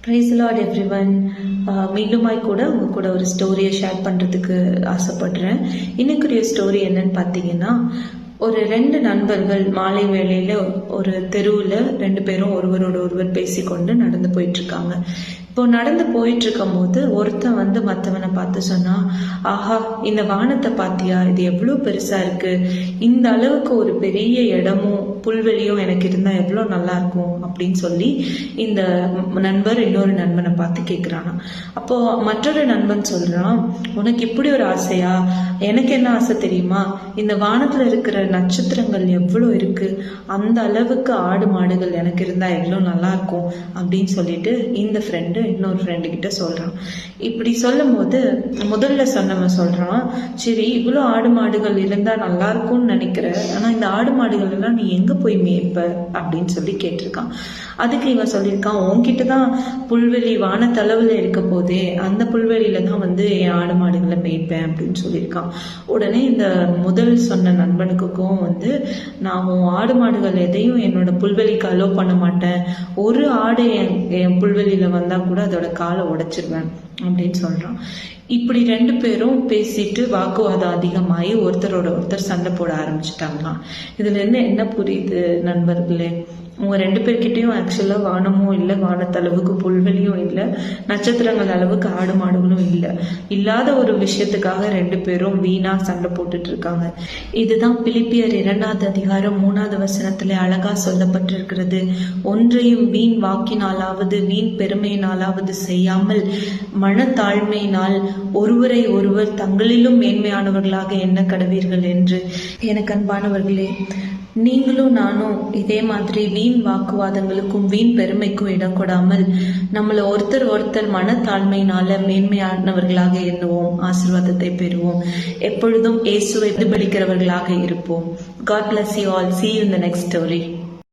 Price Lord everyone. மீண்டுமாய் கூட உங்கள் கூட ஒரு ஸ்டோரியை ஷேர் பண்ணுறதுக்கு ஆசைப்படுறேன். இன்னைக்குரிய ஸ்டோரி என்னன்னு பார்த்தீங்கன்னா, ஒரு 2 நண்பர்கள் மாலை வேளையில் ஒரு தெருவில் 2 பேரும் ஒருவரோட ஒருவர் பேசிக்கொண்டு நடந்து போயிட்டுருக்காங்க. இப்போ நடந்து போயிட்டு இருக்கும் போது ஒருத்தன் மற்றவனை பார்த்து சொன்னா, ஆஹா, இந்த வானத்தை பார்த்தியா, இது எவ்வளோ பெருசா இருக்கு, இந்த அளவுக்கு ஒரு பெரிய இடமும் புல்வெளியும் எனக்கு இருந்தா எவ்வளோ நல்லா இருக்கும் அப்படின்னு சொல்லி இந்த நண்பர் இன்னொரு நண்பனை பார்த்து கேட்குறானா. அப்போ மற்றொரு நண்பன் சொல்றான், உனக்கு இப்படி ஒரு ஆசையா, எனக்கு என்ன ஆசை தெரியுமா, இந்த வானத்துல இருக்கிற நட்சத்திரங்கள் எவ்வளோ இருக்கு, அந்த அளவுக்கு ஆடு மாடுகள் எனக்கு இருந்தா எவ்வளோ நல்லா இருக்கும் அப்படின்னு சொல்லிட்டு இந்த ஃப்ரெண்டு இன்னொரு ஃப்ரெண்டு கிட்ட சொல்றான். இப்படி சொல்லும் போது முதல்ல சொன்னவன் சொல்றான், சரி இவ்வளோ ஆடு மாடுகள் இருந்தா நல்லா இருக்கும்னு நினைக்கிற, ஆனா இந்த ஆடு மாடுகள் எல்லாம் நீ எங்க போய் மேய்ப்ப அப்படின்னு சொல்லி கேட்டிருக்கான். அதுக்கு இவன் சொல்லியிருக்கான், உன்கிட்ட தான் புல்வெளி வானத்தளவுல இருக்க போதே, அந்த புல்வெளியில தான் என் ஆடு மாடுகளை மேய்ப்பேன் அப்படின்னு சொல்லியிருக்கான். உடனே இந்த முதல் சொன்ன நண்பனுக்கும் நான் உன் ஆடு மாடுகள் எதையும் என்னோட புல்வெளிக்கு அலோவ் பண்ண மாட்டேன், ஒரு ஆடு என் புல்வெளியில வந்தா கூட அதோட காலை உடைச்சிருவேன் அப்படின்னு சொல்றான். இப்படி 2 பேரும் பேசிட்டு வாக்குவாதம் அதிகமாகி ஒருத்தரோட ஒருத்தர் சண்டை போட ஆரம்பிச்சுட்டாங்களாம். இதுல இருந்து என்ன புரியுது நண்பர்களே, உங்க 2 பேர்கிட்டையும் ஆக்சுவலா வானமும் இல்லை, வானத்தளவுக்கு புல்வெளியும் இல்லை, நட்சத்திரங்கள் அளவுக்கு ஆடு மாடுகளும் இல்லை. இல்லாத ஒரு விஷயத்துக்காக 2 பேரும் வீணா சண்டை போட்டுட்டு இருக்காங்க. இதுதான் பிலிப்பியர் 2வது அதிகாரம் 3வது வசனத்துல அழகா சொல்லப்பட்டிருக்கிறது. ஒன்றையும் வீண் வாக்கினாலாவது வீண் பெருமையினாலாவது செய்யாமல் மனத்தாழ்மையினால் ஒருவரை ஒருவர் தங்களிலும் மேன்மையானவர்களாக எண்ண கடவீர்கள் என்று. எனக்கு அன்பானவர்களே, நீங்களும் நானும் இதே மாதிரி வீண் வாக்குவாதங்களுக்கும் வீண் பெருமைக்கும் இடம் கொடாமல் நம்மளை ஒருத்தர் மனத்தாழ்மையினால மேன்மையானவர்களாக எண்ணுவோம், ஆசீர்வாதத்தை பெறுவோம், எப்பொழுதும் இயேசுவை பிரதிபலிக்கிறவர்களாக இருப்போம். God bless you all. See you in the next story.